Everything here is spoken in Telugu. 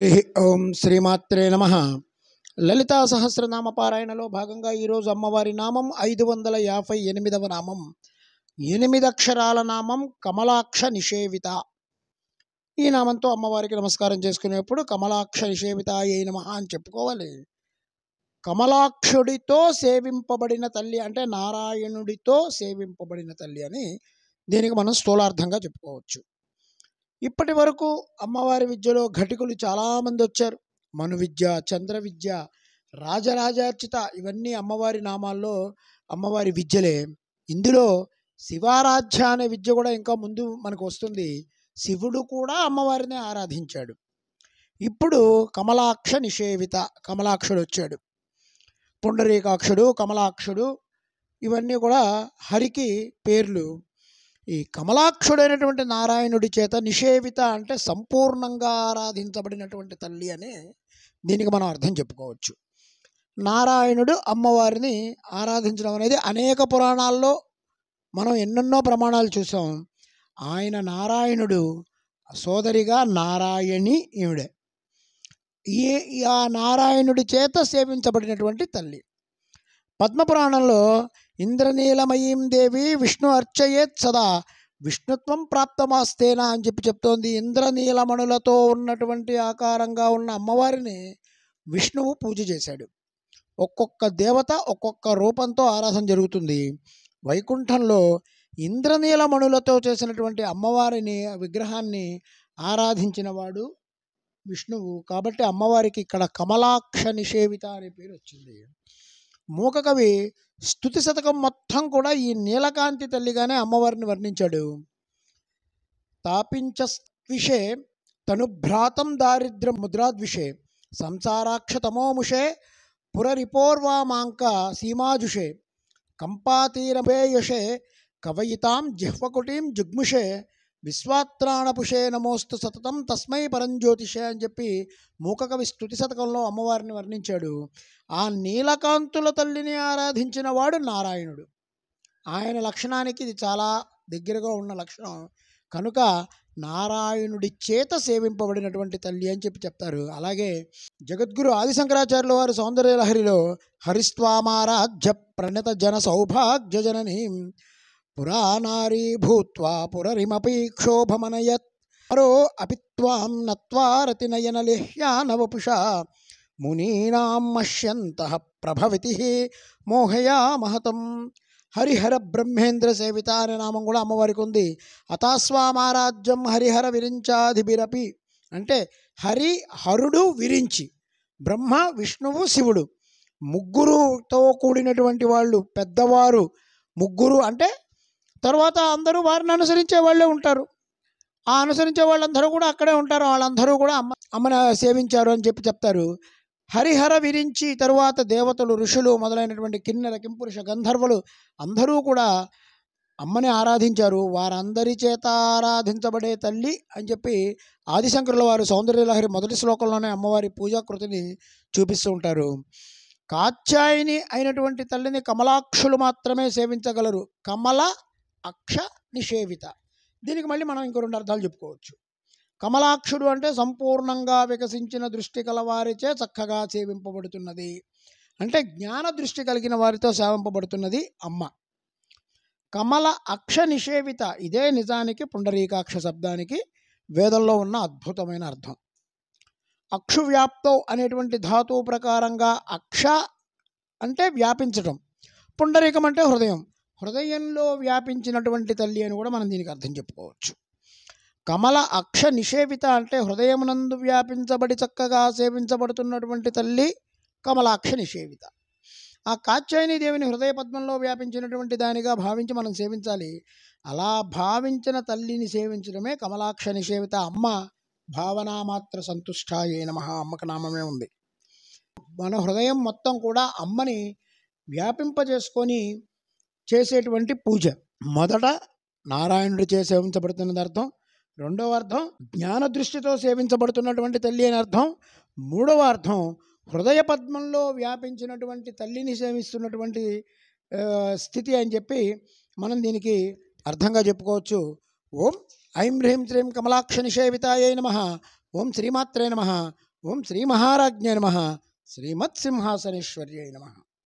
ఓం శ్రీమాత్రే నమ. లలితా సహస్రనామ పారాయణలో భాగంగా ఈరోజు అమ్మవారి నామం 558వ నామం, 8 అక్షరాల నామం కమలాక్ష నిషేవిత. ఈ నామంతో అమ్మవారికి నమస్కారం చేసుకునేప్పుడు కమలాక్ష నిషేవిత అయ్యే నమః అని చెప్పుకోవాలి. కమలాక్షుడితో సేవింపబడిన తల్లి అంటే నారాయణుడితో సేవింపబడిన తల్లి అని దీనికి మనం స్థూలార్థంగా చెప్పుకోవచ్చు. ఇప్పటి వరకు అమ్మవారి విద్యలో ఘటికులు చాలామంది వచ్చారు. మను విద్య, చంద్ర విద్య, రాజరాజార్చిత, ఇవన్నీ అమ్మవారి నామాల్లో అమ్మవారి విద్యలే. ఇందులో శివారాధ్య అనే విద్య కూడా ఇంకా ముందు మనకు వస్తుంది. శివుడు కూడా అమ్మవారిని ఆరాధించాడు. ఇప్పుడు కమలాక్ష నిషేవిత, కమలాక్షుడు వచ్చాడు. పుండరీకాక్షుడు, కమలాక్షుడు, ఇవన్నీ కూడా హరికి పేర్లు. ఈ కమలాక్షుడైనటువంటి నారాయణుడి చేత నిషేవిత అంటే సంపూర్ణంగా ఆరాధించబడినటువంటి తల్లి అని దీనికి మనం అర్థం చెప్పుకోవచ్చు. నారాయణుడు అమ్మవారిని ఆరాధించడం అనేది అనేక పురాణాల్లో మనం ఎన్నెన్నో ప్రమాణాలు చూసాం. ఆయన నారాయణుడు సోదరిగా నారాయణి ఈవిడే. ఆ నారాయణుడి చేత సేవించబడినటువంటి తల్లి. పద్మపురాణంలో ఇంద్రనీలమయీం దేవి విష్ణు అర్చయేత్ సదా విష్ణుత్వం ప్రాప్తమాస్తేనా అని చెప్తోంది. ఇంద్రనీలమణులతో ఉన్నటువంటి ఆకారంగా ఉన్న అమ్మవారిని విష్ణువు పూజ చేశాడు. ఒక్కొక్క దేవత ఒక్కొక్క రూపంతో ఆరాధన జరుగుతుంది. వైకుంఠంలో ఇంద్రనీలమణులతో చేసినటువంటి అమ్మవారిని విగ్రహాన్ని ఆరాధించిన వాడు విష్ణువు. కాబట్టి అమ్మవారికి ఇక్కడ కమలాక్ష నిషేవిత అనే పేరు వచ్చింది. మూకకవి స్తుతి శతకం మొత్తం కూడా ఈ నీలకాంతి తల్లిగానే అమ్మవారిని వర్ణించాడు. తాపించస్విషే తనుభ్రాతం దారిద్ర్య ముద్రాద్విషే సంసారాక్ష తమోముషే పురరిపోర్వామాంక సీమాజుషే కంపాతీరమేయషే కవయితాం జిహ్వకుటీం జుగ్ముషే విశ్వాత్రాణపుషే నమోస్తు సతతం తస్మై పరంజ్యోతిషే అని చెప్పి మూకకవి స్తుతి శతకంలో అమ్మవారిని వర్ణించాడు. ఆ నీలకాంతుల తల్లిని ఆరాధించిన వాడు నారాయణుడు. ఆయన లక్షణానికి ఇది చాలా దగ్గరగా ఉన్న లక్షణం కనుక నారాయణుడి చేత సేవింపబడినటువంటి తల్లి అని చెప్తారు. అలాగే జగద్గురు ఆదిశంకరాచార్యుల వారు సౌందర్యలహరిలో హరిస్వామారాధ్య ప్రణత జన సౌభాగ్య జననీ పురానారీ భూత్వా పురరిమపి క్షోభమనయత్ పరో అపిత్వాం నత్వారతి నయనలేహ్యానవపుషా మునీనాం మష్యంతః ప్రభవితి మోహయా మహతం. హరిహర బ్రహ్మేంద్ర సేవిత అనే నామం కూడా అమ్మవారికి ఉంది. అతాస్వామారాజ్యం హరిహర విరించాధిభిరపి అంటే హరి హరుడు విరించి, బ్రహ్మ విష్ణువు శివుడు ముగ్గురుతో కూడినటువంటి వాళ్ళు, పెద్దవారు ముగ్గురు. అంటే తర్వాత అందరూ వారిని అనుసరించే వాళ్ళే ఉంటారు. ఆ అనుసరించే వాళ్ళందరూ కూడా అక్కడే ఉంటారు. వాళ్ళందరూ కూడా అమ్మని సేవించారు అని చెప్తారు. హరిహర విరించి తరువాత దేవతలు, ఋషులు మొదలైనటువంటి కిన్నెర, కింపురుష, గంధర్వులు అందరూ కూడా అమ్మని ఆరాధించారు. వారందరి చేత ఆరాధించబడే తల్లి అని చెప్పి ఆదిశంకరుల వారు సౌందర్యలహరి మొదటి శ్లోకంలోనే అమ్మవారి పూజాకృతిని చూపిస్తూ ఉంటారు. కాత్యాయని అయినటువంటి తల్లిని కమలాక్షులు మాత్రమే సేవించగలరు. కమల అక్ష నిషేవిత. దీనికి మళ్ళీ మనం ఇంకో 2 అర్థాలు చెప్పుకోవచ్చు. కమలాక్షుడు అంటే సంపూర్ణంగా వికసించిన దృష్టి కలవారిచే చక్కగా సేవింపబడుతున్నది అంటే జ్ఞాన దృష్టి కలిగిన వారితో సేవింపబడుతున్నది అమ్మ. కమల అక్ష నిషేవిత, ఇదే నిజానికి పుండరీకాక్ష శబ్దానికి వేదంలో ఉన్న అద్భుతమైన అర్థం. అక్షు వ్యాప్తో అనేటువంటి ధాతువు ప్రకారంగా అక్ష అంటే వ్యాపించటం, పుండరీకం అంటే హృదయం, హృదయంలో వ్యాపించినటువంటి తల్లి అని కూడా మనం దీనికి అర్థం చెప్పుకోవచ్చు. కమల అక్ష నిషేవిత అంటే హృదయమునందు వ్యాపించబడి చక్కగా సేవించబడుతున్నటువంటి తల్లి కమలాక్ష నిషేవిత. ఆ కాత్యాయని దేవిని హృదయ పద్మంలో వ్యాపించినటువంటి దానిగా భావించి మనం సేవించాలి. అలా భావించిన తల్లిని సేవించడమే కమలాక్ష నిషేవిత. అమ్మ భావనామాత్ర సంతుష్టాయే నమః, అమ్మకు నామమే ఉంది. మన హృదయం మొత్తం కూడా అమ్మని వ్యాపింపజేసుకొని చేసేటువంటి పూజ. మొదట నారాయణుడి చే సేవించబడుతున్నది అర్థం, రెండవ అర్థం జ్ఞాన దృష్టితో సేవించబడుతున్నటువంటి తల్లి అని అర్థం, మూడవ అర్థం హృదయ పద్మంలో వ్యాపించినటువంటి తల్లిని సేవిస్తున్నటువంటి స్థితి అని చెప్పి మనం దీనికి అర్థంగా చెప్పుకోవచ్చు. ఓం ఐం హ్రీం శ్రీం కమలాక్ష నిషేవితాయై నమః. ఓం శ్రీమాత్రే నమః. ఓం శ్రీ మహారాజ్ఞే నమః. శ్రీమత్ సింహాసనేశ్వర్యై నమః.